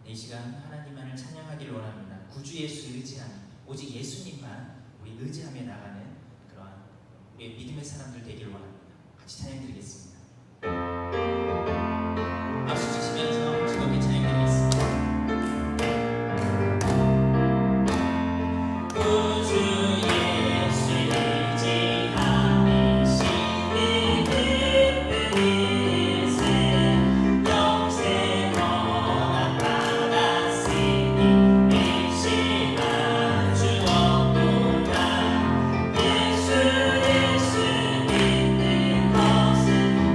이 시간 하나님만을 찬양하기를 원합니다. 구주 예수 의지하는, 오직 예수님만 우리 의지하며 나가는 그러한 우리의 믿음의 사람들 되기를 원합니다. 같이 찬양드리겠습니다. 박수 치시면서 즐겁게 찬양드리겠습니다. 예수 믿는 것은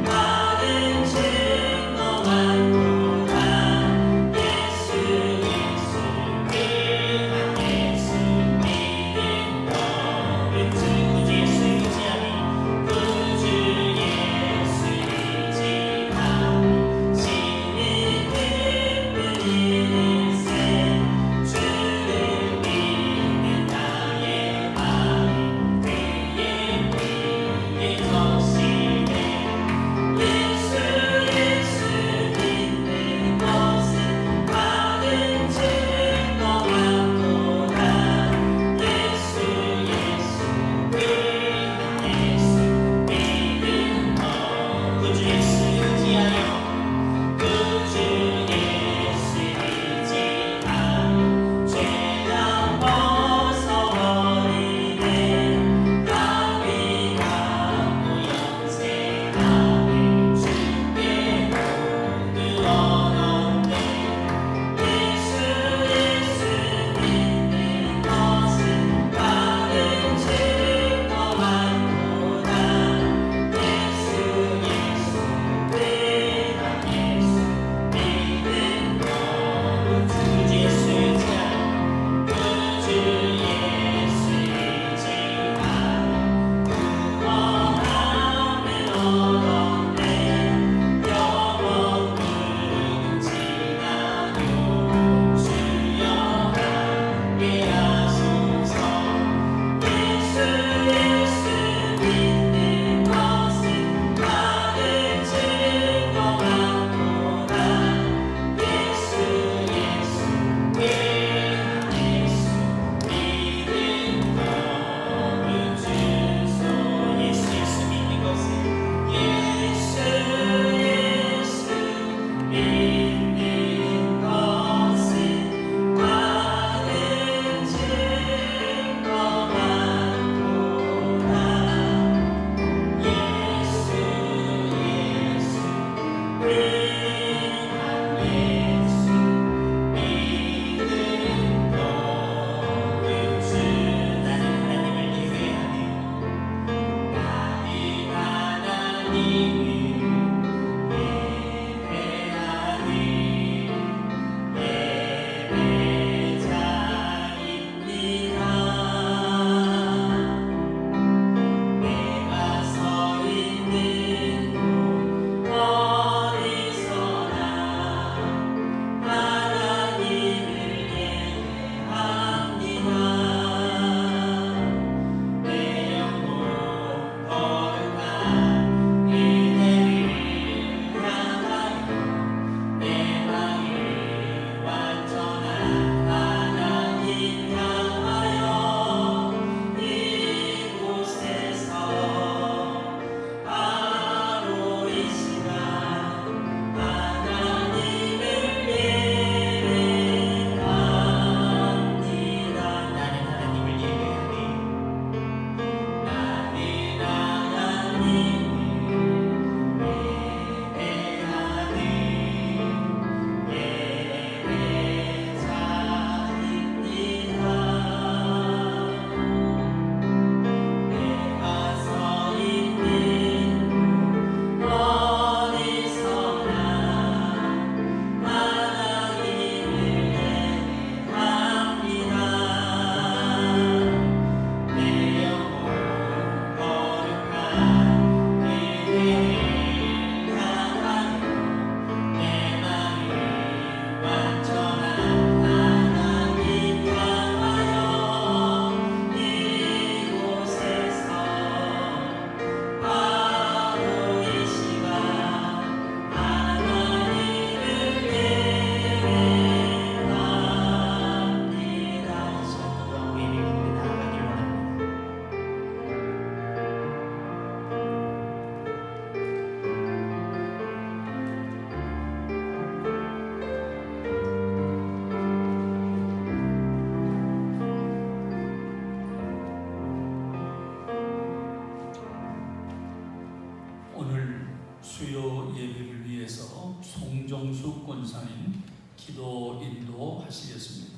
김종숙 권사님 기도 인도하시겠습니다.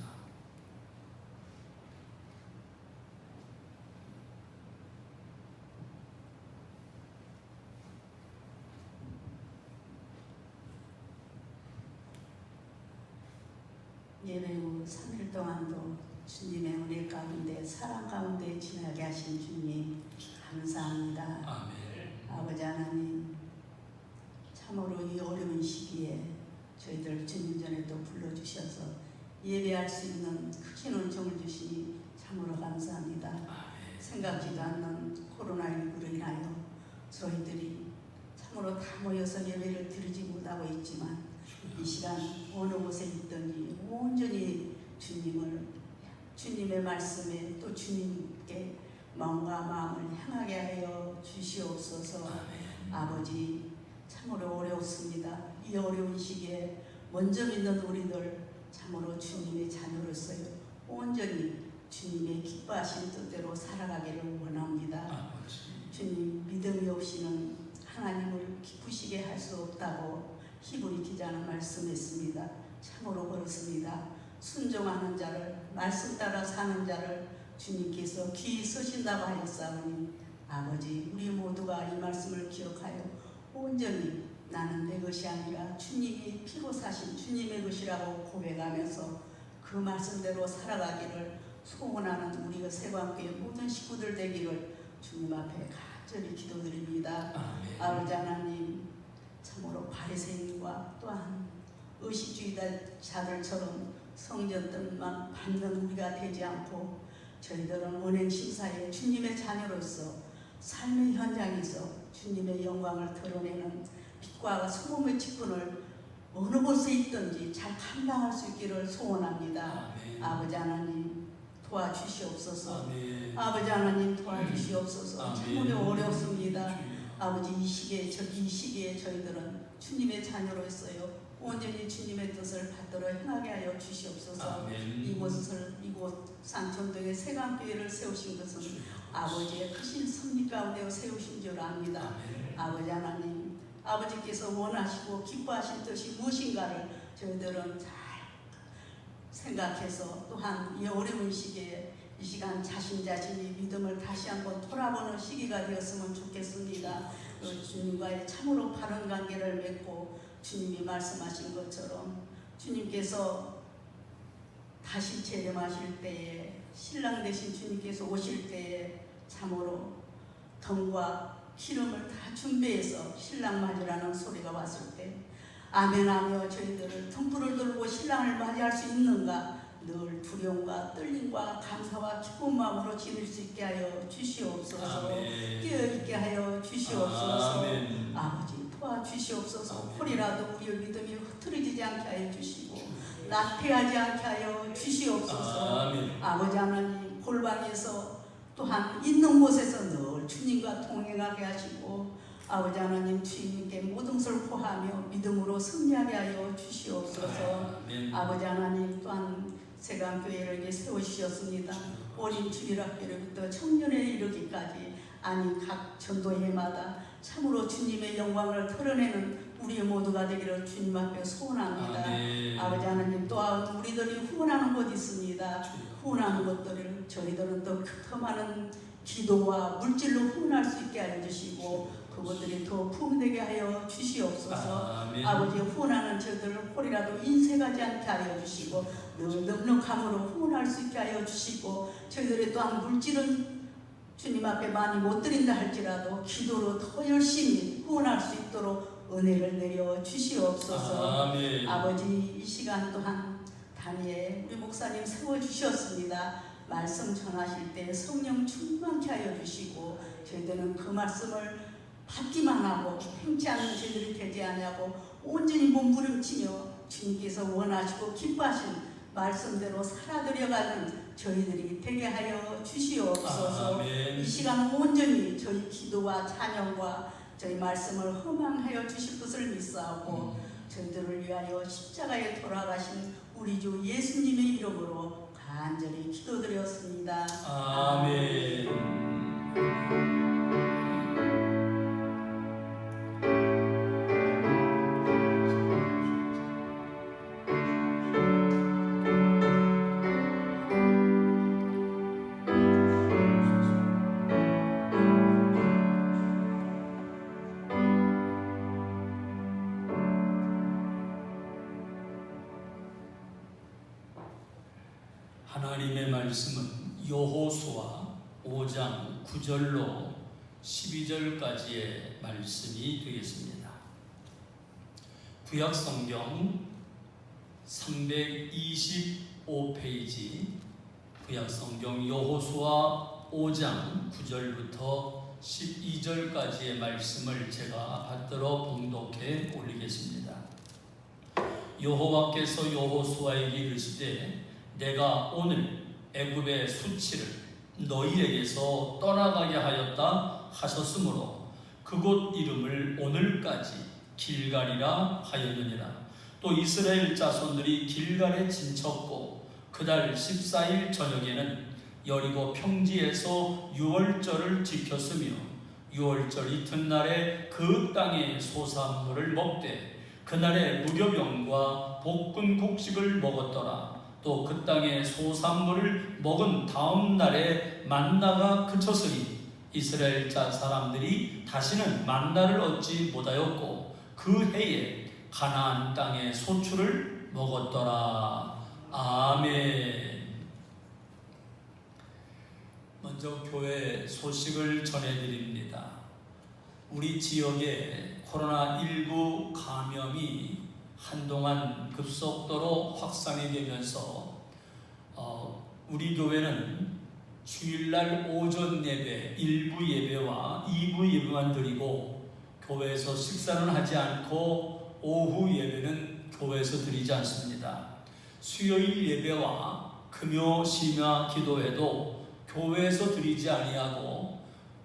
예배 후 3일 동안도 주님의 은혜 가운데 사랑 가운데 지나게 하신 주님 감사합니다. 아멘. 아버지 하나님, 참으로 이 어려운 시기에 저희들 주님 전에 또 불러주셔서 예배할 수 있는 크신 은총을 주시니 참으로 감사합니다. 아멘. 생각지도 않는 코로나19로 인하여 저희들이 참으로 다 모여서 예배를 드리지 못하고 있지만 이 시간 어느 곳에 있든지 온전히 주님의 말씀에 또 주님께 마음과 마음을 향하게 하여 주시옵소서. 아멘. 아버지, 참으로 어렵습니다. 이 어려운 시기에 먼저 믿는 우리들 참으로 주님의 자녀로서요 온전히 주님의 기뻐하신 뜻대로 살아가기를 원합니다. 아버지. 주님, 믿음이 없이는 하나님을 기쁘시게 할 수 없다고 히브리 기자는 말씀했습니다. 참으로 그렇습니다. 순종하는 자를, 말씀 따라 사는 자를 주님께서 귀히 쓰신다고 하였사오니 아버지, 우리 모두가 이 말씀을 기억하여 온전히 나는 내 것이 아니라 주님이 피로 사신 주님의 것이라고 고백하면서 그 말씀대로 살아가기를 소원하는 우리 세관교회 모든 식구들 되기를 주님 앞에 간절히 기도드립니다. 아멘. 아버지 하나님, 참으로 바리새인과 또한 의식주의자들처럼 성전 뜻만 받는 우리가 되지 않고 저희들은 은행 심사에 주님의 자녀로서 삶의 현장에서 주님의 영광을 드러내는 빛과 소금의 직분을 어느 곳에 있든지 잘 감당할 수 있기를 소원합니다. 아멘. 아버지 하나님, 도와주시옵소서. 아멘. 아버지 하나님, 도와주시옵소서. 참으로 어렵습니다. 주여. 아버지, 이 시기에 저희들은 주님의 자녀로서요 온전히 주님의 뜻을 받들어 행하게 하여 주시옵소서. 아멘. 이곳 상천동에 세강교회를 세우신 것은 아버지의 크신 섭리 가운데 세우신 줄 압니다. 아멘. 아버지 하나님, 아버지께서 원하시고 기뻐하신 뜻이 무엇인가를 저희들은 잘 생각해서 또한 이 어려운 시기에 이 시간 자신이 믿음을 다시 한번 돌아보는 시기가 되었으면 좋겠습니다. 주님과의 참으로 바른 관계를 맺고 주님이 말씀하신 것처럼 주님께서 다시 재림하실 때에 신랑 되신 주님께서 오실 때에 참으로 덤과 기름을 다 준비해서 신랑 맞으라는 소리가 왔을 때 아멘하며 저희들을 등불을 들고 신랑을 맞이할 수 있는가 늘 두려움과 떨림과 감사와 기쁜 마음으로 지낼 수 있게 하여 주시옵소서. 깨어있게 하여 주시옵소서. 아멘. 아버지, 도와주시옵소서. 아멘. 홀이라도 우리의 믿음이 흐트러지지 않게 하여 주시고 나태하지 않게 하여 주시옵소서. 아멘. 아버지 하나님, 골방에서 또한 있는 곳에서 늘 주님과 동행하게 하시고 아버지 하나님, 주님께 모든 것을 포하며 믿음으로 승리하게 하여 주시옵소서. 아멘. 아버지 하나님, 또한 세강교회를 세우셨습니다. 어린 주일학교로부터 청년에 이르기까지 아니 각 전도회마다 참으로 주님의 영광을 드러내는 우리 모두가 되기를 주님 앞에 소원합니다. 아멘. 아버지 하나님, 또한 우리들이 후원하는 곳 있습니다. 후원하는 것들을 저희들은 더 많은 기도와 물질로 후원할 수 있게 하여 주시고 그것들이 더 풍되게 하여 주시옵소서. 아멘. 아버지, 후원하는 저들을 홀이라도 인색하지 않게 하여 주시고 늘 넉넉함으로 후원할 수 있게 하여 주시고 저희들이 또한 물질은 주님 앞에 많이 못 드린다 할지라도 기도로 더 열심히 후원할 수 있도록 은혜를 내려 주시옵소서. 아멘. 아버지, 이 시간 또한 단위에 우리 목사님 세워주셨습니다. 말씀 전하실 때 성령 충만케 하여 주시고 저희들은 그 말씀을 받기만 하고 행치 않는 저희들이 되지 않냐고 온전히 몸부림치며 주님께서 원하시고 기뻐하신 말씀대로 살아들여가는 저희들이 되게 하여 주시옵소서. 아멘. 이 시간 온전히 저희 기도와 찬양과 저희 말씀을 허망하여 주실 것을 믿사오고 저희들을 위하여 십자가에 돌아가신 우리 주 예수님의 이름으로 간절히 기도드렸습니다. 아멘. 하나님의 말씀은 여호수아 5장 9절로 12절까지의 말씀이 되겠습니다. 구약성경 325페이지 구약성경 여호수아 5장 9절부터 12절까지의 말씀을 제가 받들어 봉독해 올리겠습니다. 여호와께서 여호수아에게 이르시되 내가 오늘 애굽의 수치를 너희에게서 떠나가게 하였다 하셨으므로 그곳 이름을 오늘까지 길갈이라 하였느니라. 또 이스라엘 자손들이 길갈에 진쳤고 그달 14일 저녁에는 여리고 평지에서 유월절을 지켰으며 유월절 이튿날에 그 땅의 소산물을 먹되 그날에 무교병과 볶은 곡식을 먹었더라. 또 그 땅의 소산물을 먹은 다음 날에 만나가 그쳤으니 이스라엘 자 사람들이 다시는 만나를 얻지 못하였고 그 해에 가나안 땅의 소출을 먹었더라. 아멘. 먼저 교회 소식을 전해드립니다. 우리 지역에 코로나19 감염이 한동안 급속도로 확산이 되면서 우리 교회는 주일날 오전 예배, 1부 예배와 2부 예배만 드리고 교회에서 식사는 하지 않고 오후 예배는 교회에서 드리지 않습니다. 수요일 예배와 금요 심야 기도회도 교회에서 드리지 아니하고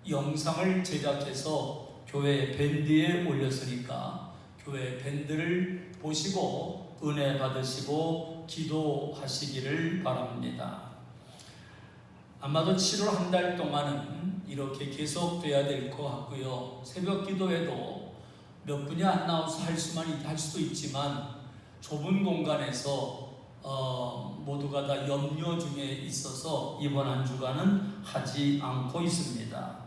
영상을 제작해서 교회 밴드에 올렸으니까 교회 밴드를 보시고 은혜 받으시고 기도하시기를 바랍니다. 아마도 7월 한 달 동안은 이렇게 계속돼야 될 것 같고요. 새벽 기도회도 몇 분이 안 나와서 할 수도 있지만 좁은 공간에서 모두가 다 염려 중에 있어서 이번 한 주간은 하지 않고 있습니다.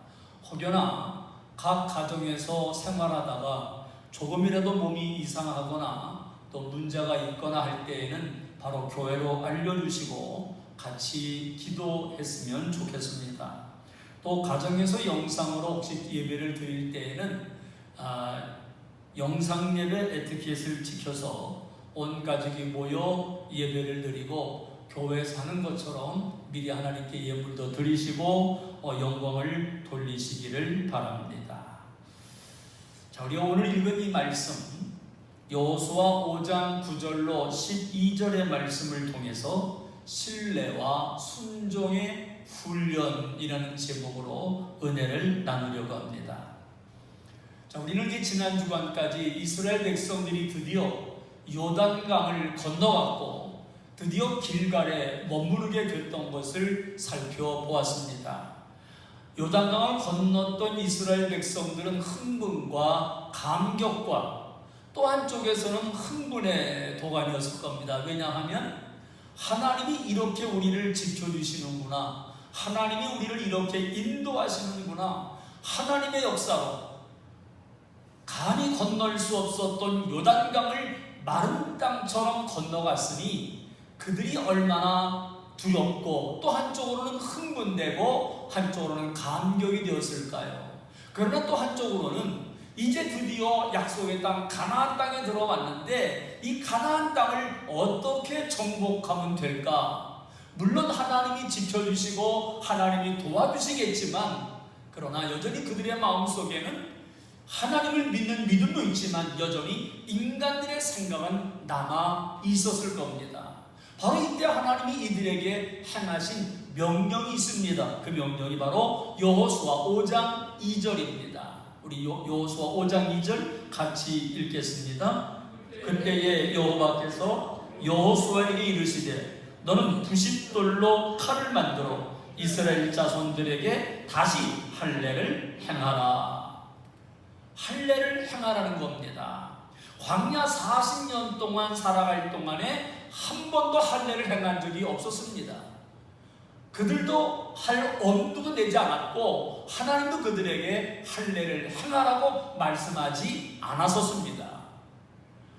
혹여나 각 가정에서 생활하다가 조금이라도 몸이 이상하거나 또 문제가 있거나 할 때에는 바로 교회로 알려주시고 같이 기도했으면 좋겠습니다. 또 가정에서 영상으로 혹시 예배를 드릴 때에는 영상 예배 에티켓을 지켜서 온 가족이 모여 예배를 드리고 교회에서 하는 것처럼 미리 하나님께 예물도 드리시고 영광을 돌리시기를 바랍니다. 자, 우리 오늘 읽은 이 말씀 여호수아 5장 9절로 12절의 말씀을 통해서 신뢰와 순종의 훈련이라는 제목으로 은혜를 나누려고 합니다. 자, 우리는 이제 지난 주간까지 이스라엘 백성들이 드디어 요단강을 건너왔고 드디어 길갈에 머무르게 됐던 것을 살펴보았습니다. 요단강을 건넜던 이스라엘 백성들은 흥분과 감격과 또 한쪽에서는 흥분의 도가니였을 겁니다. 왜냐하면 하나님이 이렇게 우리를 지켜주시는구나, 하나님이 우리를 이렇게 인도하시는구나, 하나님의 역사로 감히 건널 수 없었던 요단강을 마른 땅처럼 건너갔으니 그들이 얼마나 두렵고 또 한쪽으로는 흥분되고 한쪽으로는 감격이 되었을까요? 그러나 또 한쪽으로는 이제 드디어 약속의 땅 가나안 땅에 들어왔는데 이 가나안 땅을 어떻게 정복하면 될까? 물론 하나님이 지켜주시고 하나님이 도와주시겠지만 그러나 여전히 그들의 마음속에는 하나님을 믿는 믿음도 있지만 여전히 인간들의 생각은 남아 있었을 겁니다. 바로 이때 하나님이 이들에게 행하신 명령이 있습니다. 그 명령이 바로 여호수아 5장 2절입니다. 우리 여호수아 5장 2절 같이 읽겠습니다. 그때에 여호와께서 여호수아에게 이르시되 너는 부싯돌로 칼을 만들어 이스라엘 자손들에게 다시 할례를 행하라. 할례를 행하라는 겁니다. 광야 40년 동안 살아갈 동안에 한 번도 할례를 행한 적이 없었습니다. 그들도 할 엄두도 내지 않았고 하나님도 그들에게 할례를 행하라고 말씀하지 않았었습니다.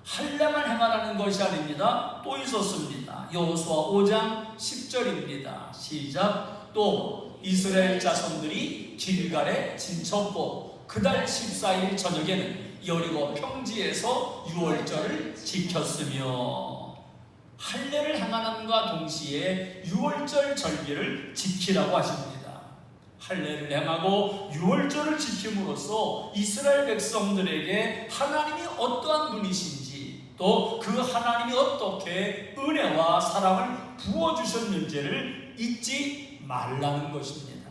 할례만 행하라는 것이 아닙니다. 또 있었습니다. 여호수아 5장 10절입니다. 시작. 또 이스라엘 자손들이 길갈에 진쳤고 그달 14일 저녁에는 여리고 평지에서 유월절을 지켰으며, 할례를 행하는과 동시에 유월절 절기를 지키라고 하십니다. 할례를 행하고 유월절을 지킴으로써 이스라엘 백성들에게 하나님이 어떠한 분이신지, 또 그 하나님이 어떻게 은혜와 사랑을 부어주셨는지를 잊지 말라는 것입니다.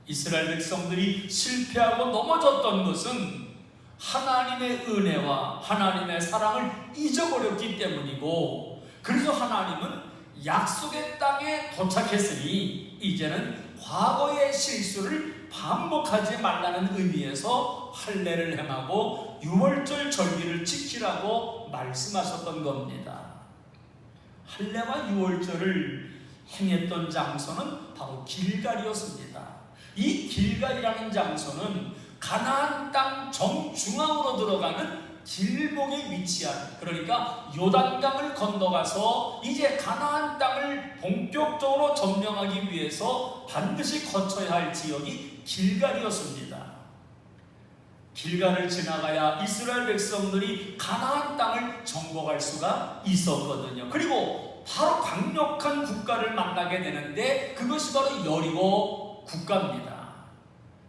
이스라엘 백성들이 실패하고 넘어졌던 것은 하나님의 은혜와 하나님의 사랑을 잊어버렸기 때문이고, 그래서 하나님은 약속의 땅에 도착했으니 이제는 과거의 실수를 반복하지 말라는 의미에서 할례를 행하고 유월절 절기를 지키라고 말씀하셨던 겁니다. 할례와 유월절을 행했던 장소는 바로 길갈이었습니다. 이 길갈이라는 장소는 가나안 땅 정중앙으로 들어가는 길목에 위치한, 그러니까 요단강을 건너가서 이제 가나안 땅을 본격적으로 점령하기 위해서 반드시 거쳐야 할 지역이 길갈이었습니다. 길갈을 지나가야 이스라엘 백성들이 가나안 땅을 정복할 수가 있었거든요. 그리고 바로 강력한 국가를 만나게 되는데 그것이 바로 여리고 국가입니다.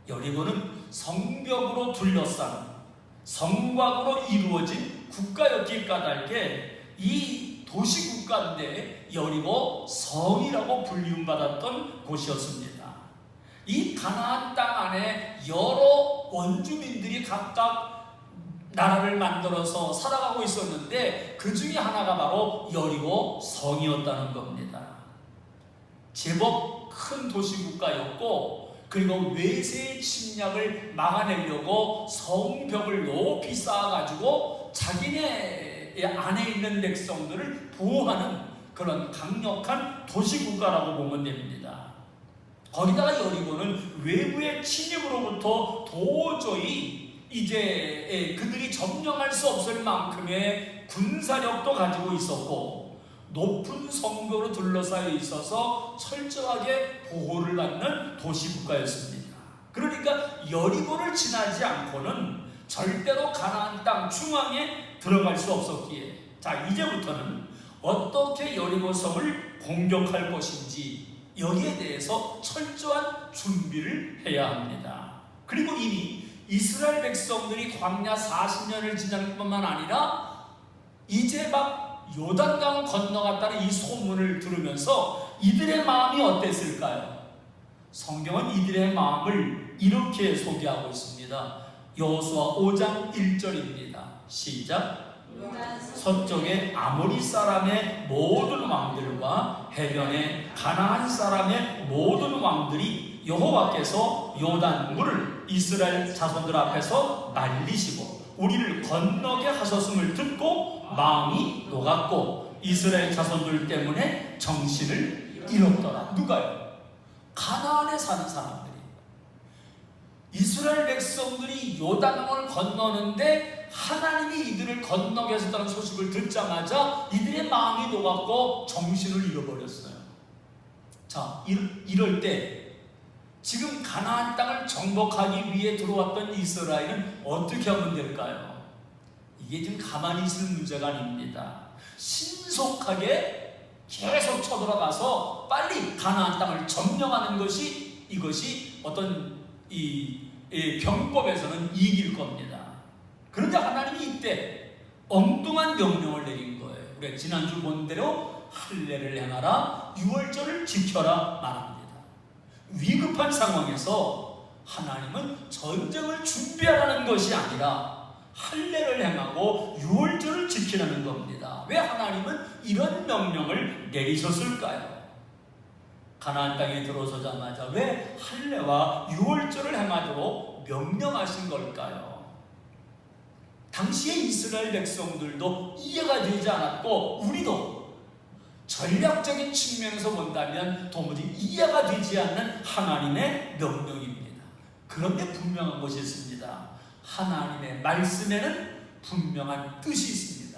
여리고는 성벽으로 둘러싼 성곽으로 이루어진 국가였기 까닭에 이 도시국가인데 여리고 성이라고 불리움받았던 곳이었습니다. 이 가나안 땅 안에 여러 원주민들이 각각 나라를 만들어서 살아가고 있었는데 그 중에 하나가 바로 여리고 성이었다는 겁니다. 제법 큰 도시국가였고, 그리고 외세의 침략을 막아내려고 성벽을 높이 쌓아가지고 자기네 안에 있는 백성들을 보호하는 그런 강력한 도시국가라고 보면 됩니다. 거기다가 여리고는 외부의 침입으로부터 도저히 이제 그들이 점령할 수 없을 만큼의 군사력도 가지고 있었고, 높은 성벽으로 둘러싸여 있어서 철저하게 보호를 받는 도시국가였습니다. 그러니까 여리고를 지나지 않고는 절대로 가나안 땅 중앙에 들어갈 수 없었기에, 자, 이제부터는 어떻게 여리고성을 공격할 것인지 여기에 대해서 철저한 준비를 해야 합니다. 그리고 이미 이스라엘 백성들이 광야 40년을 지날 뿐만 아니라 이제 막 요단강을 건너갔다는 이 소문을 들으면서 이들의 마음이 어땠을까요? 성경은 이들의 마음을 이렇게 소개하고 있습니다. 여호수아 5장 1절입니다. 시작. 서쪽의 아모리 사람의 모든 왕들과 해변의 가나안 사람의 모든 왕들이 여호와께서 요단 물을 이스라엘 자손들 앞에서 말리시고 우리를 건너게 하셨음을 듣고 마음이 녹았고 이스라엘 자손들 때문에 정신을 잃었더라. 누가요? 가나안에 사는 사람들이. 이스라엘 백성들이 요단강을 건너는데 하나님이 이들을 건너게 하셨다는 소식을 듣자마자 이들의 마음이 녹았고 정신을 잃어버렸어요. 자, 이럴 때 지금 가나안 땅을 정복하기 위해 들어왔던 이스라엘은 어떻게 하면 될까요? 이게 지금 가만히 있을 문제가 아닙니다. 신속하게 계속 쳐들어가서 빨리 가나안 땅을 점령하는 것이 이것이 어떤 이 병법에서는 이길 겁니다. 그런데 하나님이 이때 엉뚱한 명령을 내린 거예요. 우리가 지난주 본 대로 할례를 행하라, 유월절을 지켜라 말합니다. 위급한 상황에서 하나님은 전쟁을 준비하라는 것이 아니라 할례를 행하고 유월절을 지키라는 겁니다. 왜 하나님은 이런 명령을 내리셨을까요? 가나안 땅에 들어서자마자 왜 할례와 유월절을 행하도록 명령하신 걸까요? 당시에 이스라엘 백성들도 이해가 되지 않았고 우리도 전략적인 측면에서 본다면 도무지 이해가 되지 않는 하나님의 명령입니다. 그런데 분명한 것이 있습니다. 하나님의 말씀에는 분명한 뜻이 있습니다.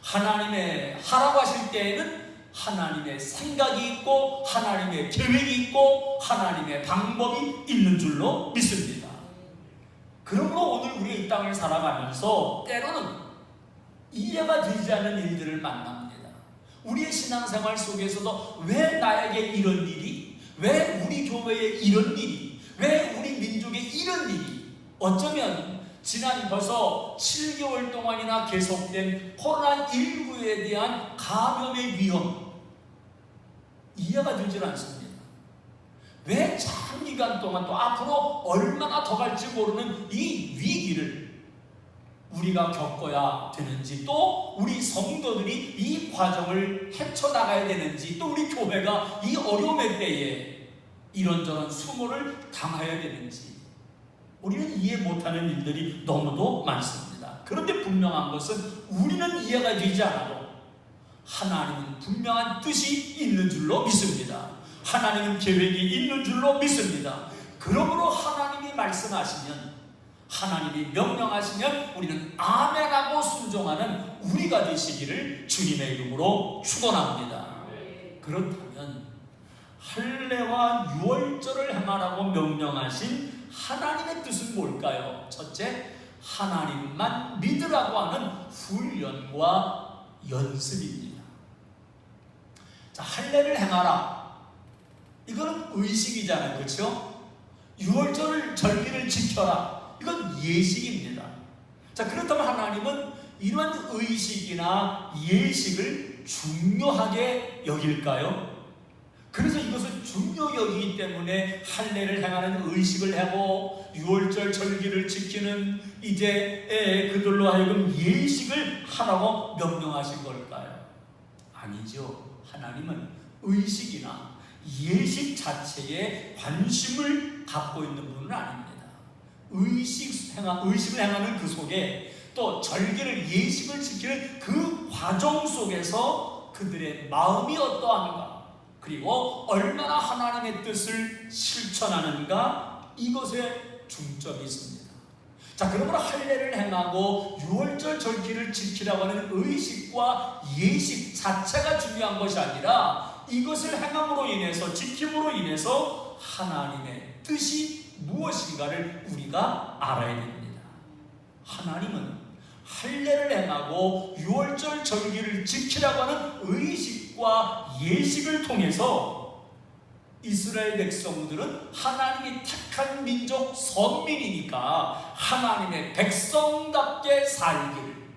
하나님의 하라고 하실 때에는 하나님의 생각이 있고 하나님의 계획이 있고 하나님의 방법이 있는 줄로 믿습니다. 그러므로 오늘 우리가 이 땅을 살아가면서 때로는 이해가 되지 않는 일들을 만납니다. 우리의 신앙생활 속에서도 왜 나에게 이런 일이, 왜 우리 교회에 이런 일이, 왜 우리 민족에 이런 일이, 어쩌면 지난 벌써 7개월 동안이나 계속된 코로나19에 대한 감염의 위험, 이해가 되질 않습니다. 왜 장기간 동안 또 앞으로 얼마나 더 갈지 모르는 이 위기를 우리가 겪어야 되는지, 또 우리 성도들이 이 과정을 헤쳐나가야 되는지, 또 우리 교회가 이 어려움의 때에 이런저런 수모를 당해야 되는지 우리는 이해 못하는 일들이 너무도 많습니다. 그런데 분명한 것은 우리는 이해가 되지 않아도 하나님은 분명한 뜻이 있는 줄로 믿습니다. 하나님은 계획이 있는 줄로 믿습니다. 그러므로 하나님이 말씀하시면, 하나님이 명령하시면 우리는 아멘하고 순종하는 우리가 되시기를 주님의 이름으로 축원합니다. 그렇다면 할례와 유월절을 행하라고 명령하신 하나님의 뜻은 뭘까요? 첫째, 하나님만 믿으라고 하는 훈련과 연습입니다. 자, 할례를 행하라. 이거는 의식이잖아요. 그렇죠? 유월절을 절기를 지켜라. 이건 예식입니다. 자, 그렇다면 하나님은 이러한 의식이나 예식을 중요하게 여길까요? 그래서 이것을 중요 여기기 때문에 할례를 행하는 의식을 하고 유월절 절기를 지키는 이제 그들로 하여금 예식을 하라고 명령하신 걸까요? 아니죠. 하나님은 의식이나 예식 자체에 관심을 갖고 있는 분은 아닙니다. 의식을 행하는 그 속에 또 절기를 예식을 지키는 그 과정 속에서 그들의 마음이 어떠한가, 그리고 얼마나 하나님의 뜻을 실천하는가, 이것에 중점이 있습니다. 자, 그러므로 할례를 행하고 유월절 절기를 지키라고 하는 의식과 예식 자체가 중요한 것이 아니라 이것을 행함으로 인해서, 지킴으로 인해서 하나님의 뜻이 무엇인가를 우리가 알아야 됩니다. 하나님은 할례를 행하고 유월절 절기를 지키라고 하는 의식과 예식을 통해서 이스라엘 백성들은 하나님이 택한 민족 선민이니까 하나님의 백성답게 살기를,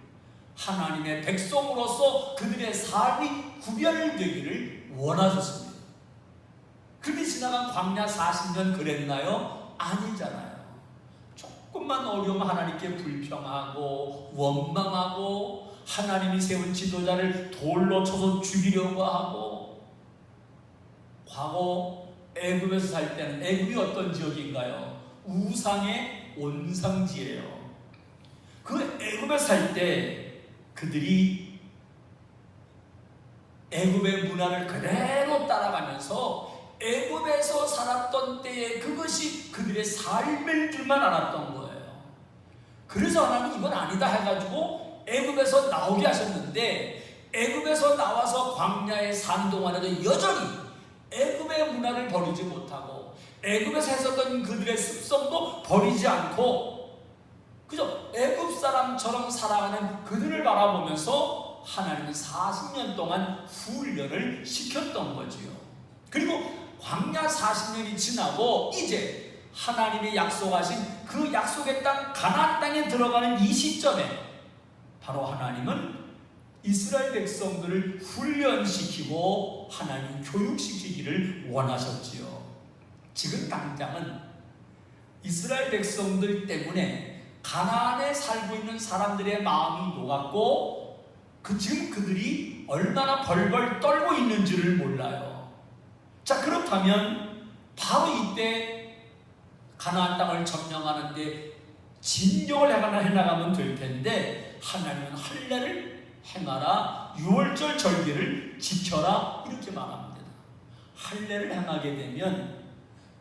하나님의 백성으로서 그들의 삶이 구별되기를 원하셨습니다. 그렇게 지나간 광야 40년 그랬나요? 아니잖아요. 조금만 어려우면 하나님께 불평하고 원망하고 하나님이 세운 지도자를 돌로 쳐서 죽이려고 하고, 과거 애굽에서 살 때는, 애굽이 어떤 지역인가요? 우상의 온상지예요. 그 애굽에서 살 때 그들이 애굽의 문화를 그대로 따라가면서 애굽에서 살았던 때에 그것이 그들의 삶일 줄만 알았던 거예요. 그래서 하나님이 이건 아니다 해가지고 애굽에서 나오게 하셨는데, 애굽에서 나와서 광야에 산 동안에도 여전히 애굽의 문화를 버리지 못하고 애굽에서 했었던 그들의 습성도 버리지 않고 그저 애굽 사람처럼 살아가는 그들을 바라보면서 하나님은 40년 동안 훈련을 시켰던 거지요. 그리고 광야 40년이 지나고 이제 하나님이 약속하신 그 약속의 땅 가나안 땅에 들어가는 이 시점에 바로 하나님은 이스라엘 백성들을 훈련시키고 하나님 교육시키기를 원하셨지요. 지금 당장은 이스라엘 백성들 때문에 가나안에 살고 있는 사람들의 마음이 녹았고 지금 그들이 얼마나 벌벌 떨고 있는지를 몰라요. 자, 그렇다면 바로 이때 가나안 땅을 점령하는데 진격을 해나가면 될 텐데 하나님은 할례를 행하라, 유월절 절기를 지켜라 이렇게 말합니다. 할례를 행하게 되면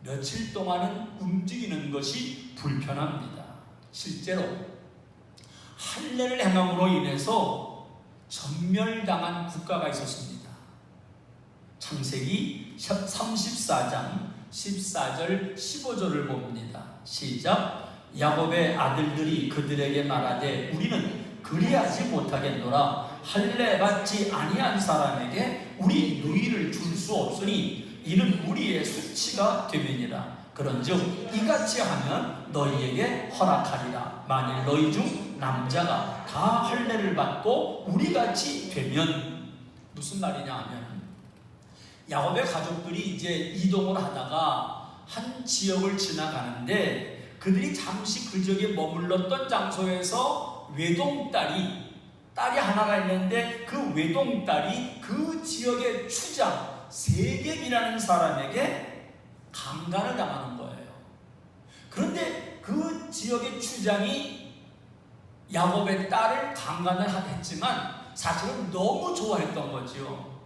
며칠 동안은 움직이는 것이 불편합니다. 실제로 할례를 행함으로 인해서 전멸당한 국가가 있었습니다. 창세기 34장 14절 15절을 봅니다. 시작. 야곱의 아들들이 그들에게 말하되 우리는 그리하지 못하겠노라. 할례 받지 아니한 사람에게 우리 누이를 줄 수 없으니 이는 우리의 수치가 됨이니라. 그런즉 이같이 하면 너희에게 허락하리라. 만일 너희 중 남자가 다 할례를 받고 우리같이 되면, 무슨 말이냐 하면 야곱의 가족들이 이제 이동을 하다가 한 지역을 지나가는데 그들이 잠시 그 지역에 머물렀던 장소에서 외동딸이 하나가 있는데 그 외동딸이 그 지역의 추장 세겜이라는 사람에게 강간을 당하는 거예요. 그런데 그 지역의 추장이 야곱의 딸을 강간을 했지만 사실은 너무 좋아했던 거죠.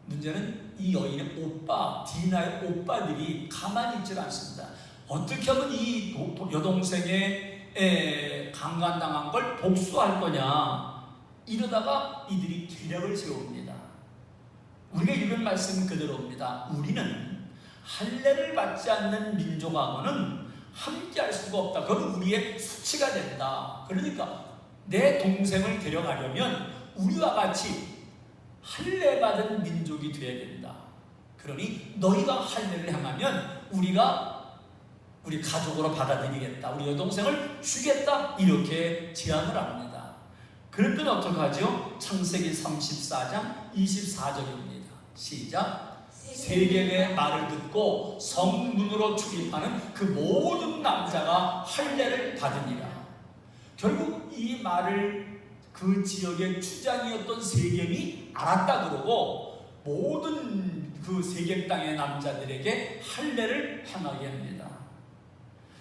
문제는 이 여인의 오빠, 디나의 오빠들이 가만히 있질 않습니다. 어떻게 하면 이 여동생의 강간당한 걸 복수할 거냐, 이러다가 이들이 계략을 세웁니다. 우리가 읽은 말씀 그대로입니다. 우리는 할례를 받지 않는 민족하고는 함께 할 수가 없다. 그건 우리의 수치가 된다. 그러니까 내 동생을 데려가려면 우리와 같이 할례 받은 민족이 되어야 된다. 그러니 너희가 할례를 행하면 우리 가족으로 받아들이겠다. 우리 여동생을 주겠다. 이렇게 제안을 합니다. 그랬더니 어떻게 하죠? 창세기 34장 24절입니다. 시작. 세겜의 말을 듣고 성문으로 출입하는 그 모든 남자가 할례를 받으니라. 결국 이 말을 그 지역의 추장이었던 세겜이 알았다 그러고 모든 그 세겜 땅의 남자들에게 할례를 행하게 합니다.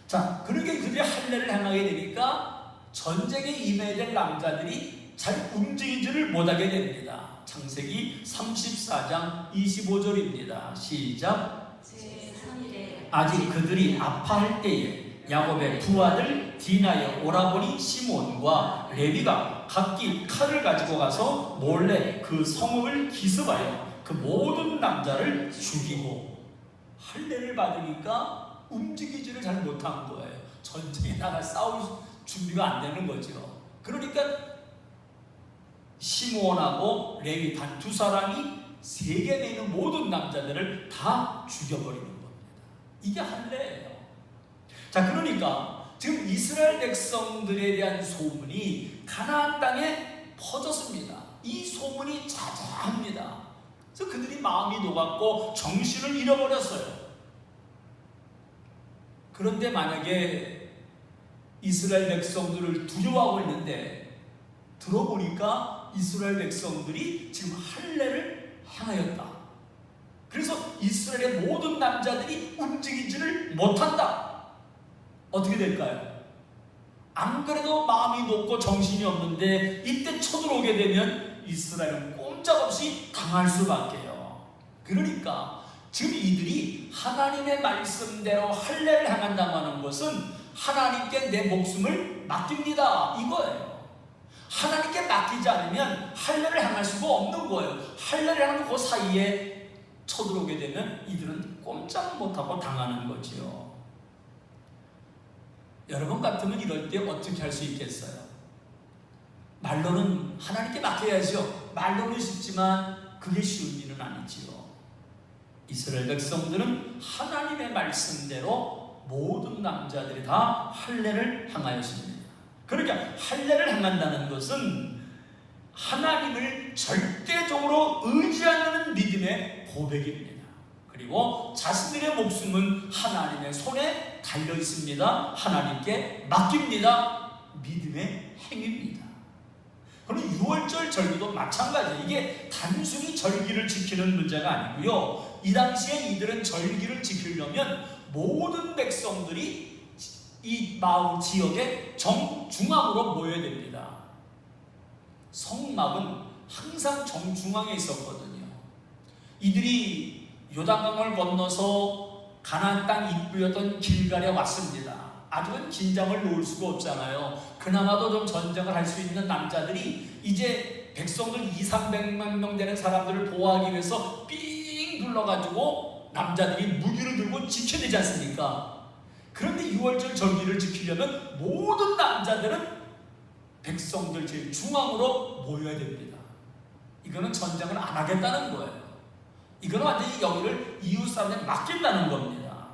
자, 그렇게 그들이 할례를 행하게 되니까 전쟁에 임해야 될 남자들이 잘 움직이지를 못하게 됩니다. 창세기 34장 25절입니다. 시작. 아직 그들이 아파할 때에 야곱의 두 아들 디나의 오라버니 시몬과 레위가 각기 칼을 가지고 가서 몰래 그 성읍을 기습하여 그 모든 남자를 죽이고, 할례를 받으니까 움직이지를 잘 못한 거예요. 전쟁에 나가 싸울 준비가 안 되는 거죠. 그러니까 시므온하고 레위 단 두 사람이 세겜에 있는 모든 남자들을 다 죽여버리는 겁니다. 이게 할례예요. 자, 그러니까 지금 이스라엘 백성들에 대한 소문이 가나안 땅에 퍼졌습니다. 이 소문이 자자합니다. 그래서 그들이 마음이 녹았고 정신을 잃어버렸어요. 그런데 만약에 이스라엘 백성들을 두려워하고 있는데 들어보니까 이스라엘 백성들이 지금 할례를 행하였다. 그래서 이스라엘의 모든 남자들이 움직이지를 못한다. 어떻게 될까요? 안 그래도 마음이 높고 정신이 없는데 이때 쳐들어오게 되면 이스라엘은 꼼짝없이 당할 수밖에요. 그러니까 지금 이들이 하나님의 말씀대로 할례를 행한다고 하는 것은 하나님께 내 목숨을 맡깁니다, 이거예요. 하나님께 맡기지 않으면 할례를 행할 수가 없는 거예요. 할례를 하는 그 사이에 쳐들어오게 되면 이들은 꼼짝 못하고 당하는 거지요. 여러분 같으면 이럴 때 어떻게 할 수 있겠어요? 말로는 하나님께 맡겨야죠. 말로는 쉽지만 그게 쉬운 일은 아니지요. 이스라엘 백성들은 하나님의 말씀대로 모든 남자들이 다 할례를 행하였습니다. 그러니까 할례를 행한다는 것은 하나님을 절대적으로 의지하는 믿음의 고백입니다. 그리고 자신들의 목숨은 하나님의 손에 달려 있습니다. 하나님께 맡깁니다. 믿음의 행위입니다. 그럼 6월절 절기도 마찬가지예요. 이게 단순히 절기를 지키는 문제가 아니고요. 이 당시에 이들은 절기를 지키려면 모든 백성들이 이 마을 지역의 정중앙으로 모여야 됩니다. 성막은 항상 정중앙에 있었거든요. 이들이 요단강을 건너서 가나안 땅 입구였던 길갈에 왔습니다. 아직은 긴장을 놓을 수가 없잖아요. 그나마도 좀 전쟁을 할 수 있는 남자들이 이제 백성들 200~300만 명 되는 사람들을 보호하기 위해서 삥 둘러가지고 남자들이 무기를 들고 지켜야 되지 않습니까? 그런데 6월절 절기를 지키려면 모든 남자들은 백성들 제일 중앙으로 모여야 됩니다. 이거는 전쟁을 안 하겠다는 거예요. 이거는 완전히 여기를 이웃 사람들에 맡긴다는 겁니다.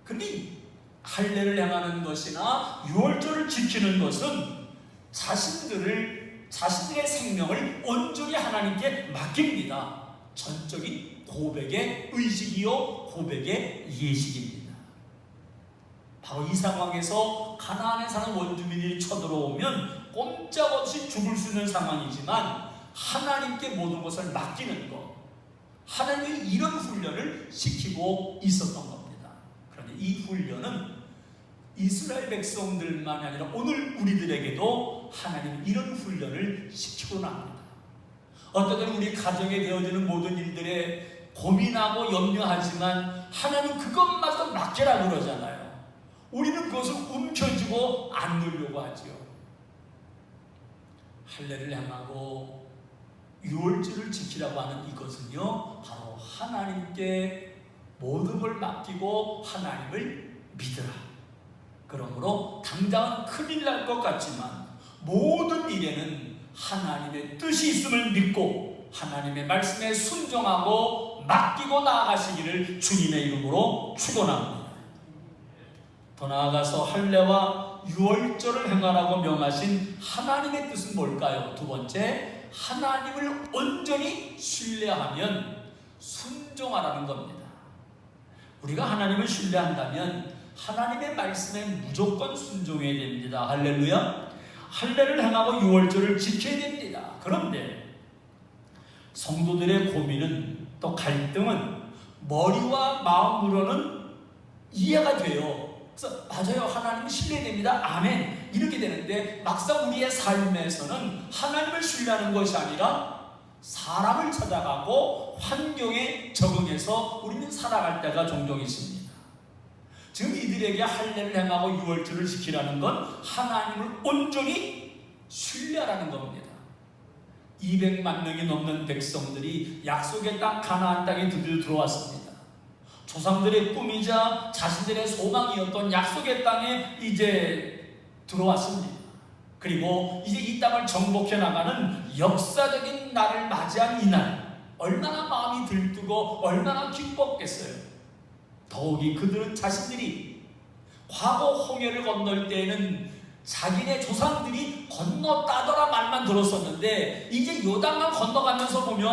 그런데 할례를 행하는 것이나 6월절을 지키는 것은 자신들의 생명을 온전히 하나님께 맡깁니다. 전적인 고백의 의식이요, 고백의 예식입니다. 바로 이 상황에서 가나안에 사는 원주민이 쳐들어오면 꼼짝없이 죽을 수 있는 상황이지만 하나님께 모든 것을 맡기는 것, 하나님이 이런 훈련을 시키고 있었던 겁니다. 그런데 이 훈련은 이스라엘 백성들만이 아니라 오늘 우리들에게도 하나님은 이런 훈련을 시키고 납니다. 어떤 때는 우리 가정에 되어지는 모든 일들에 고민하고 염려하지만 하나님 그것마저 맡기라 그러잖아요. 우리는 그것을 움켜쥐고 안으려고 하지요. 할례를 행하고 유월절을 지키라고 하는 이것은요, 바로 하나님께 모든 걸 맡기고 하나님을 믿으라. 그러므로 당장은 큰일 날 것 같지만 모든 일에는 하나님의 뜻이 있음을 믿고 하나님의 말씀에 순종하고 맡기고 나아가시기를 주님의 이름으로 축원합니다. 더 나아가서 할례와 유월절을 행하라고 명하신 하나님의 뜻은 뭘까요? 두 번째, 하나님을 온전히 신뢰하면 순종하라는 겁니다. 우리가 하나님을 신뢰한다면 하나님의 말씀에 무조건 순종해야 됩니다. 할렐루야. 할례를 행하고 유월절을 지켜야 됩니다. 그런데 성도들의 고민은, 또 갈등은 머리와 마음으로는 이해가 돼요. 그래서 맞아요, 하나님을 신뢰됩니다, 아멘, 이렇게 되는데 막상 우리의 삶에서는 하나님을 신뢰하는 것이 아니라 사람을 찾아가고 환경에 적응해서 우리는 살아갈 때가 종종 있습니다. 지금 이들에게 할례를 행하고 유월절을 지키라는 건 하나님을 온전히 신뢰하라는 겁니다. 200만 명이 넘는 백성들이 약속의 땅 가나안 땅에 드디어 들어왔습니다. 조상들의 꿈이자 자신들의 소망이었던 약속의 땅에 이제 들어왔습니다. 그리고 이제 이 땅을 정복해 나가는 역사적인 날을 맞이한 이날, 얼마나 마음이 들뜨고 얼마나 기뻤겠어요. 더욱이 그들은 자신들이 과거 홍해를 건널 때에는 자기네 조상들이 건넜다더라 말만 들었었는데 이제 요단강 건너가면서 보면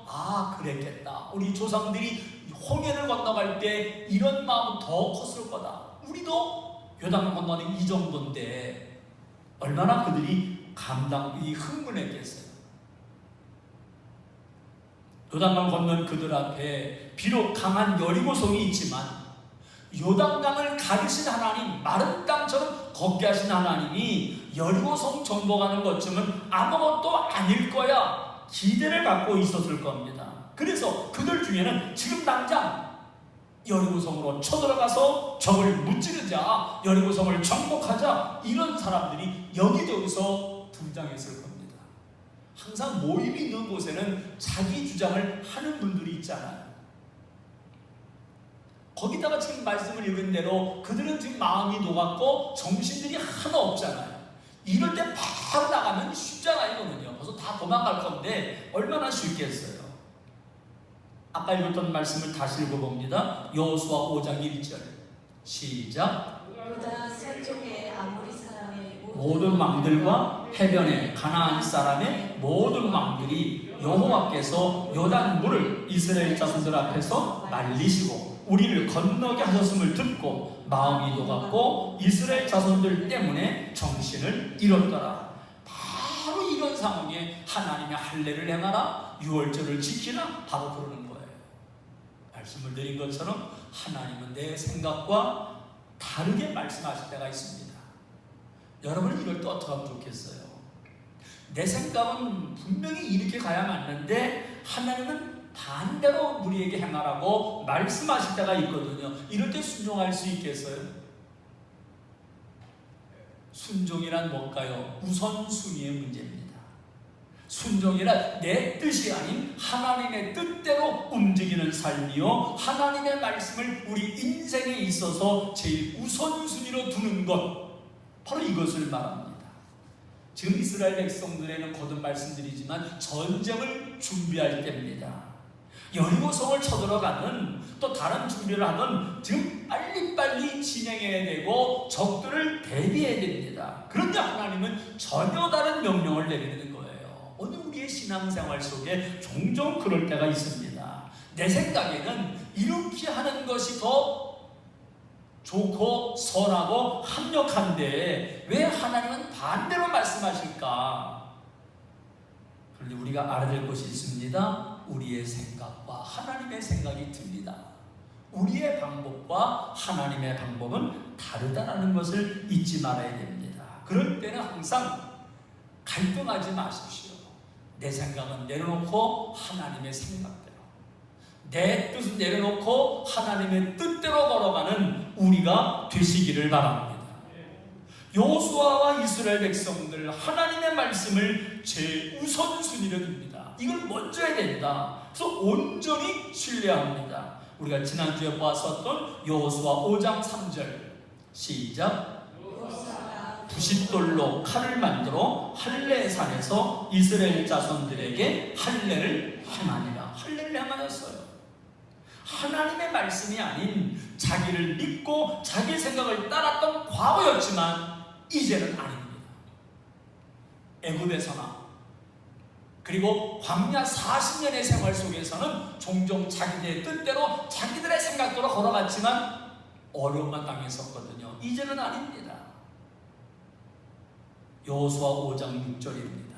아, 그랬겠다, 우리 조상들이 홍해를 건너갈 때 이런 마음은 더 컸을 거다, 우리도 요단강 건너는 이 정도인데 얼마나 그들이 흥분했겠어요. 요단강 건넌 그들 앞에 비록 강한 여리고성이 있지만 요단강을 가르신 하나님, 마른 땅처럼 걷게 하신 하나님이 여리고성 정복하는 것쯤은 아무것도 아닐 거야 기대를 갖고 있었을 겁니다. 그래서 그들 중에는 지금 당장 여리고성으로 쳐들어가서 적을 무찌르자, 여리고성을 정복하자, 이런 사람들이 여기저기서 등장했을 겁니다. 항상 모임이 있는 곳에는 자기 주장을 하는 분들이 있잖아요. 거기다가 지금 말씀을 읽은 대로 그들은 지금 마음이 녹았고 정신들이 하나 없잖아요. 이럴 때 팍 나가면 쉽잖아요. 이거는요, 벌써 다 도망갈 건데 얼마나 쉽겠어요. 아까 읽었던 말씀을 다시 읽어봅니다. 여호수아 5장 1절 시작. 유다 서쪽의 아모리 사람의 모든 왕들과 해변의 가나안 사람의 모든 왕들이 여호와께서 요단 물을 이스라엘 자손들 앞에서 말리시고 우리를 건너게 하셨음을 듣고 마음이 녹았고 이스라엘 자손들 때문에 정신을 잃었더라. 바로 이런 상황에 하나님의 할례를 행하라, 유월절을 지키라, 바로 그러는 거예요. 말씀을 드린 것처럼 하나님은 내 생각과 다르게 말씀하실 때가 있습니다. 여러분은 이럴 때 어떻게 하면 좋겠어요? 내 생각은 분명히 이렇게 가야 맞는데 하나님은 반대로 우리에게 행하라고 말씀하실 때가 있거든요. 이럴 때 순종할 수 있겠어요? 순종이란 뭘까요? 우선순위의 문제입니다. 순종이란 내 뜻이 아닌 하나님의 뜻대로 움직이는 삶이요, 하나님의 말씀을 우리 인생에 있어서 제일 우선순위로 두는 것, 바로 이것을 말합니다. 지금 이스라엘 백성들에는 거듭 말씀드리지만 전쟁을 준비할 때입니다. 여리고성을 쳐들어가는, 또 다른 준비를 하든 지금 빨리빨리 진행해야 되고 적들을 대비해야 됩니다. 그런데 하나님은 전혀 다른 명령을 내리는 거예요. 오늘 우리의 신앙생활 속에 종종 그럴 때가 있습니다. 내 생각에는 이렇게 하는 것이 더 좋고 선하고 합력한데 왜 하나님은 반대로 말씀하실까? 그런데 우리가 알아야 될 것이 있습니다. 우리의 생각과 하나님의 생각이 듭니다. 우리의 방법과 하나님의 방법은 다르다는 것을 잊지 말아야 됩니다. 그럴 때는 항상 갈등하지 마십시오. 내 생각은 내려놓고 하나님의 생각대로, 내 뜻은 내려놓고 하나님의 뜻대로 걸어가는 우리가 되시기를 바랍니다. 여호수아와 이스라엘 백성들 하나님의 말씀을 제우선순위로 둡니다. 이걸 먼저 해야 된다. 그래서 온전히 신뢰합니다. 우리가 지난주에 보았었던 여호수아 5장 3절 시작. 부싯돌로 칼을 만들어 할례산에서 이스라엘 자손들에게 할례를 행하니라. 할례를 행하였어요. 하나님의 말씀이 아닌 자기를 믿고 자기 생각을 따랐던 과거였지만 이제는 아닙니다. 애굽에서나 그리고 광야 40년의 생활 속에서는 종종 자기들의 뜻대로 자기들의 생각대로 걸어갔지만 어려움만 당했었거든요. 이제는 아닙니다. 여호수아 5장 6절입니다.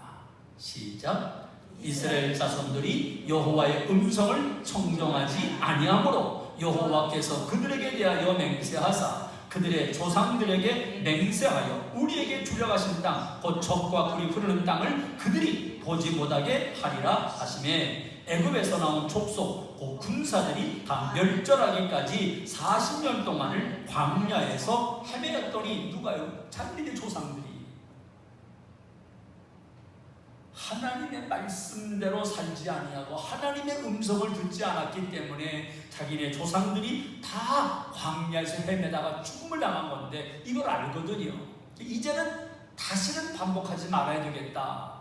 시작. 이스라엘 자손들이 여호와의 음성을 청정하지 아니하므로 여호와께서 그들에게 대하여 맹세하사 그들의 조상들에게 맹세하여 우리에게 주려 하신 땅 곧 젖과 꿀이 흐르는 땅을 그들이 보지 못하게 하리라 하시매 애굽에서 나온 족속 곧 군사들이 다 멸절하기까지 40년 동안을 광야에서 헤매었더니 누가요? 자기들의 조상들이 하나님의 말씀대로 살지 아니하고 하나님의 음성을 듣지 않았기 때문에 자기네 조상들이 다 광야에서 헤매다가 죽음을 당한 건데 이걸 알거든요. 이제는 다시는 반복하지 말아야 되겠다.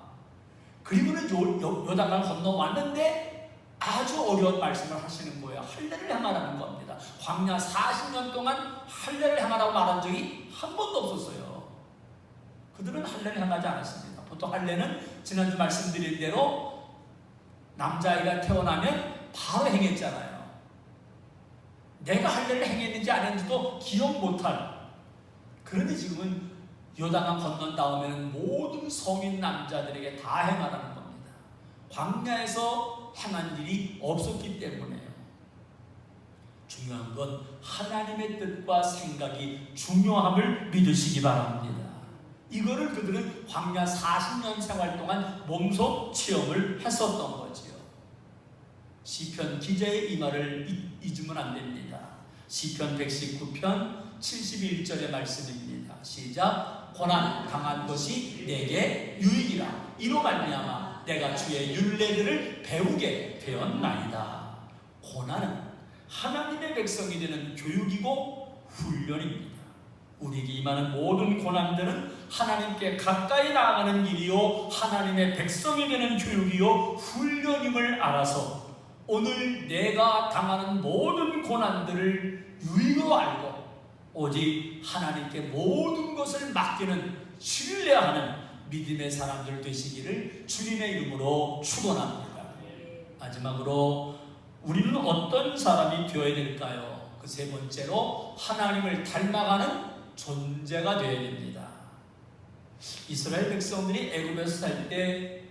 그리고는 요단강을 건너왔는데 아주 어려운 말씀을 하시는 거예요. 할례를 행하라는 겁니다. 광야 40년 동안 할례를 행하라고 말한 적이 한 번도 없었어요. 그들은 할례를 행하지 않았습니다. 보통 할례는 지난주 말씀드린 대로 남자아이가 태어나면 바로 행했잖아요. 내가 할례를 행했는지 안 했는지도 기억 못할. 그런데 지금은 요단강 건넌 다음에는 모든 성인 남자들에게 다 행하라는 겁니다. 광야에서 행한 일이 없었기 때문에요. 중요한 건 하나님의 뜻과 생각이 중요함을 믿으시기 바랍니다. 이거를 그들은 광야 40년 생활 동안 몸소 체험을 했었던 거지요. 시편 기자의 이 말을 잊으면 안 됩니다. 시편 119편 71절의 말씀입니다. 시작. 고난 당한 것이 내게 유익이라. 이로 말미암아 내가 주의 율례들을 배우게 되었나이다. 고난은 하나님의 백성이 되는 교육이고 훈련입니다. 우리에게 임하는 모든 고난들은 하나님께 가까이 나아가는 길이요 하나님의 백성이 되는 교육이요 훈련임을 알아서 오늘 내가 당하는 모든 고난들을 유익으로 알고 오직 하나님께 모든 것을 맡기는 신뢰하는 믿음의 사람들 되시기를 주님의 이름으로 축원합니다. 마지막으로 우리는 어떤 사람이 되어야 될까요? 그 세 번째로 하나님을 닮아가는 존재가 되어야 됩니다. 이스라엘 백성들이 애굽에서 살 때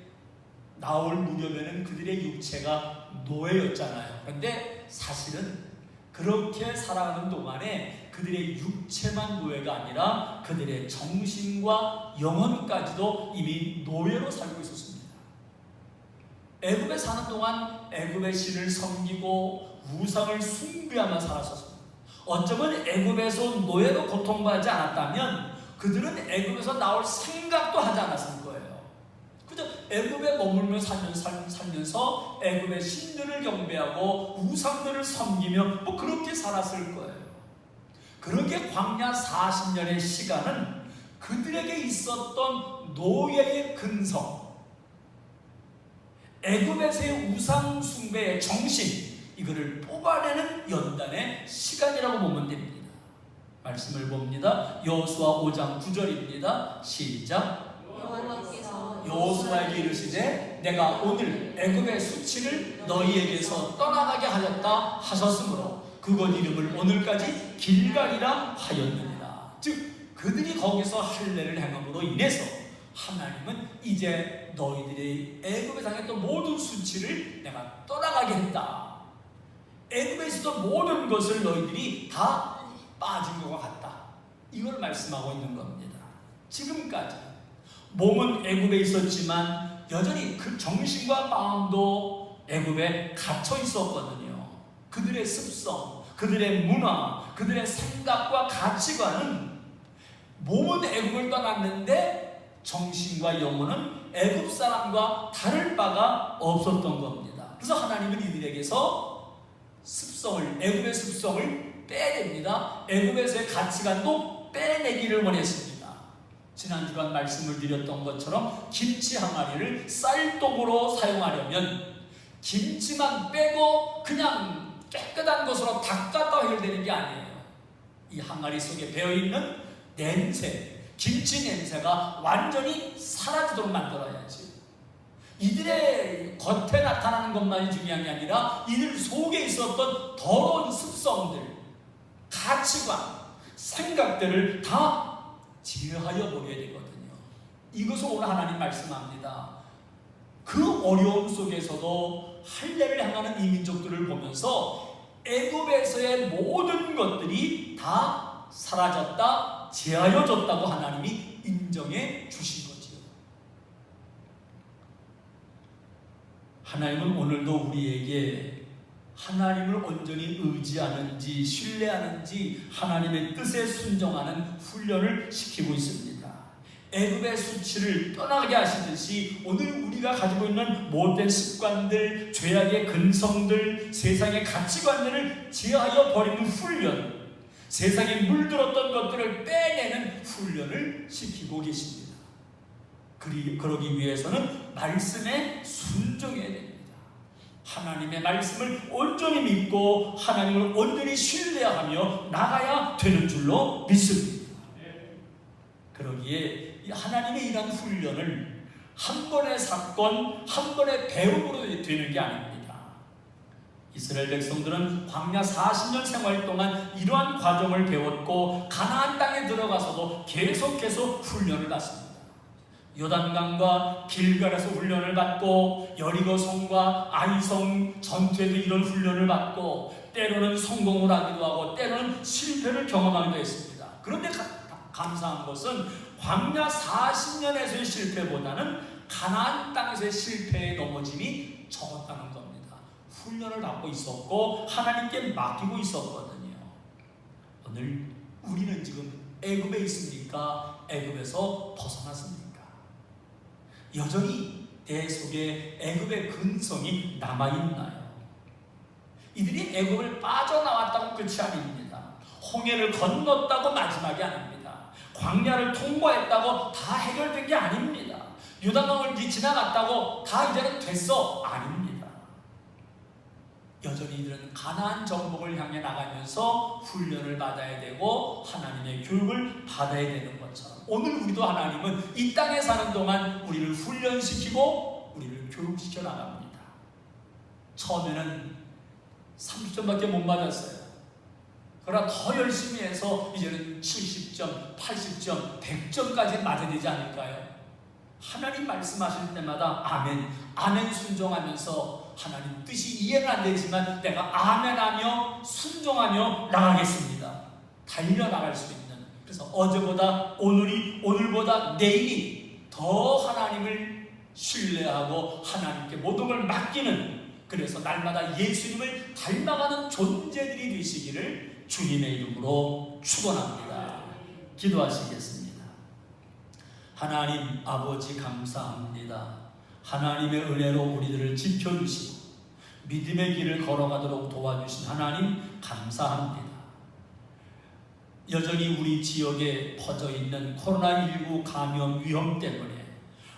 나올 무렵에는 그들의 육체가 노예였잖아요. 그런데 사실은 그렇게 살아가는 동안에 그들의 육체만 노예가 아니라 그들의 정신과 영혼까지도 이미 노예로 살고 있었습니다. 애굽에 사는 동안 애굽의 신을 섬기고 우상을 숭배하며 살았었습니다. 어쩌면 애굽에서 노예로 고통받지 않았다면 그들은 애굽에서 나올 생각도 하지 않았을 거예요. 그저 애굽에 머물며 살면서 애굽의 신들을 경배하고 우상들을 섬기며 뭐 그렇게 살았을 거예요. 그렇게 광야 40년의 시간은 그들에게 있었던 노예의 근성, 애굽에서의 우상 숭배의 정신, 이거를 뽑아내는 연단의 시간이라고 보면 됩니다. 말씀을 봅니다. 여호수아 5장 9절입니다. 시작. 여호수아에게 이르시되 내가 오늘 애굽의 수치를 너희에게서 떠나가게 하였다 하셨으므로 그곳 이름을 오늘까지 길갈이라 하였느니라. 즉 그들이 거기서 할례를 행함으로 인해서 하나님은 이제 너희들이 애굽에 당했던 모든 수치를 내가 떠나가게 했다. 애굽에 있었던 모든 것을 너희들이 다 빠진 것과 같다. 이걸 말씀하고 있는 겁니다. 지금까지 몸은 애굽에 있었지만 여전히 그 정신과 마음도 애굽에 갇혀 있었거든요. 그들의 습성, 그들의 문화, 그들의 생각과 가치관은 몸은 애굽을 떠났는데 정신과 영혼은 애굽 사람과 다를 바가 없었던 겁니다. 그래서 하나님은 이들에게서 습성을, 애굽의 습성을 빼냅니다. 애굽에서의 가치관도 빼내기를 원했습니다. 지난 주간 말씀을 드렸던 것처럼 김치 항아리를 쌀독으로 사용하려면 김치만 빼고 그냥 깨끗한 것으로 닦았다 해결되는 게 아니에요. 이 항아리 속에 배어있는 냄새, 김치 냄새가 완전히 사라지도록 만들어야지. 이들의 겉에 나타나는 것만이 중요한 게 아니라 이들 속에 있었던 더러운 습성들, 가치관, 생각들을 다 제하여 버려야 되거든요. 이것을 오늘 하나님 말씀합니다. 그 어려움 속에서도 할례를 행하는 이 민족들을 보면서 애굽에서의 모든 것들이 다 사라졌다, 제하여졌다고 하나님이 인정해 주신 거지요. 하나님은 오늘도 우리에게 하나님을 온전히 의지하는지 신뢰하는지 하나님의 뜻에 순종하는 훈련을 시키고 있습니다. 애굽의 수치를 떠나게 하시듯이 오늘 우리가 가지고 있는 못된 습관들, 죄악의 근성들, 세상의 가치관들을 제하여 버리는 훈련, 세상에 물들었던 것들을 빼내는 훈련을 시키고 계십니다. 그러기 위해서는 말씀에 순종해야 됩니다. 하나님의 말씀을 온전히 믿고 하나님을 온전히 신뢰하며 나가야 되는 줄로 믿습니다. 그러기에 하나님의 이러한 훈련을 한 번의 사건, 한 번의 배움으로 되는 게 아닙니다. 이스라엘 백성들은 광야 40년 생활 동안 이러한 과정을 배웠고 가나안 땅에 들어가서도 계속해서 훈련을 받습니다. 요단강과 길갈에서 훈련을 받고 여리고성과 아이성 전투에도 이런 훈련을 받고 때로는 성공을 하기도 하고 때로는 실패를 경험하기도 했습니다. 그런데 감사한 것은 광야 40년에서의 실패보다는 가나안 땅에서의 실패의 넘어짐이 적었다는 겁니다. 훈련을 받고 있었고 하나님께 맡기고 있었거든요. 오늘 우리는 지금 애굽에 있습니까? 애굽에서 벗어났습니까? 여전히 내 속에 애굽의 근성이 남아있나요? 이들이 애굽을 빠져나왔다고 끝이 아닙니다. 홍해를 건넜다고 마지막이 아닙니다. 광야를 통과했다고 다 해결된 게 아닙니다. 요단강을 지나갔다고 다 이제는 됐어? 아닙니다. 여전히 이들은 가나안 정복을 향해 나가면서 훈련을 받아야 되고 하나님의 교육을 받아야 되는 것처럼 오늘 우리도 하나님은 이 땅에 사는 동안 우리를 훈련시키고 우리를 교육시켜 나갑니다. 처음에는 30점밖에 못 맞았어요. 그러나 더 열심히 해서 이제는 70점, 80점, 100점까지 맞아야 되지 않을까요? 하나님 말씀하실 때마다 아멘, 아멘 순종하면서 하나님 뜻이 이해는 안 되지만 내가 아멘하며 순종하며 나가겠습니다. 달려나갈 수 있는, 그래서 어제보다 오늘이, 오늘보다 내일이 더 하나님을 신뢰하고 하나님께 모든 걸 맡기는, 그래서 날마다 예수님을 닮아가는 존재들이 되시기를 주님의 이름으로 축원합니다. 기도하시겠습니다. 하나님 아버지 감사합니다. 하나님의 은혜로 우리들을 지켜주시고 믿음의 길을 걸어가도록 도와주신 하나님 감사합니다. 여전히 우리 지역에 퍼져 있는 코로나19 감염 위험 때문에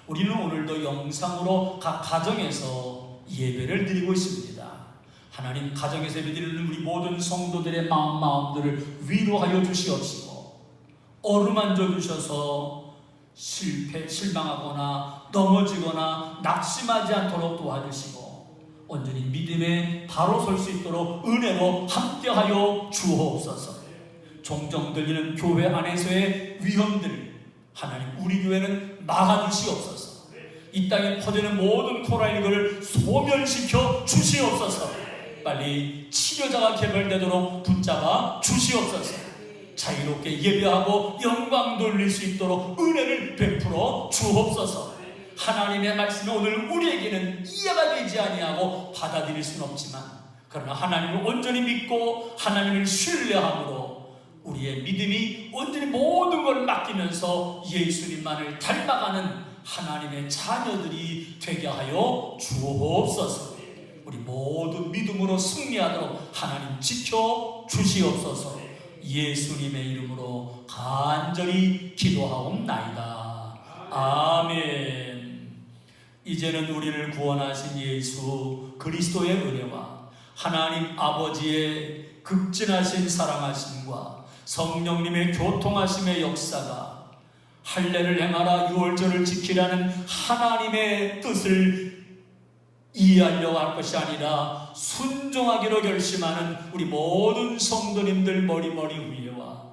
우리는 오늘도 영상으로 각 가정에서 예배를 드리고 있습니다. 하나님, 가정에서 예배드리는 우리 모든 성도들의 마음들을 위로하여 주시옵시고 어루만져 주셔서 실망하거나 넘어지거나 낙심하지 않도록 도와주시고 온전히 믿음에 바로 설 수 있도록 은혜로 함께하여 주옵소서. 종종 들리는 교회 안에서의 위험들을 하나님, 우리 교회는 막아주시옵소서. 이 땅에 퍼지는 모든 코로나19를 소멸시켜 주시옵소서. 빨리 치료자가 개발되도록 붙잡아 주시옵소서. 자유롭게 예배하고 영광 돌릴 수 있도록 은혜를 베풀어 주옵소서. 하나님의 말씀이 오늘 우리에게는 이해가 되지 아니하고 받아들일 수는 없지만, 그러나 하나님을 온전히 믿고 하나님을 신뢰함으로 우리의 믿음이 온전히 모든 걸 맡기면서 예수님만을 닮아가는 하나님의 자녀들이 되게 하여 주옵소서. 우리 모두 믿음으로 승리하도록 하나님 지켜 주시옵소서. 예수님의 이름으로 간절히 기도하옵나이다. 아멘. 이제는 우리를 구원하신 예수 그리스도의 은혜와 하나님 아버지의 극진하신 사랑하심과 성령님의 교통하심의 역사가 할례를 행하라 유월절을 지키라는 하나님의 뜻을 이해하려고 할 것이 아니라 순종하기로 결심하는 우리 모든 성도님들 머리머리 위에와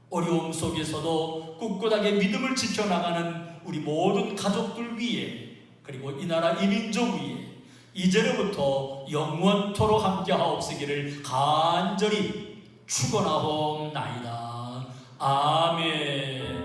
어려움 속에서도 꿋꿋하게 믿음을 지켜나가는 우리 모든 가족들 위에, 그리고 이 나라 이 민족 위에 이제로부터 영원토록 함께하옵시기를 간절히 축원하옵나이다. 아멘.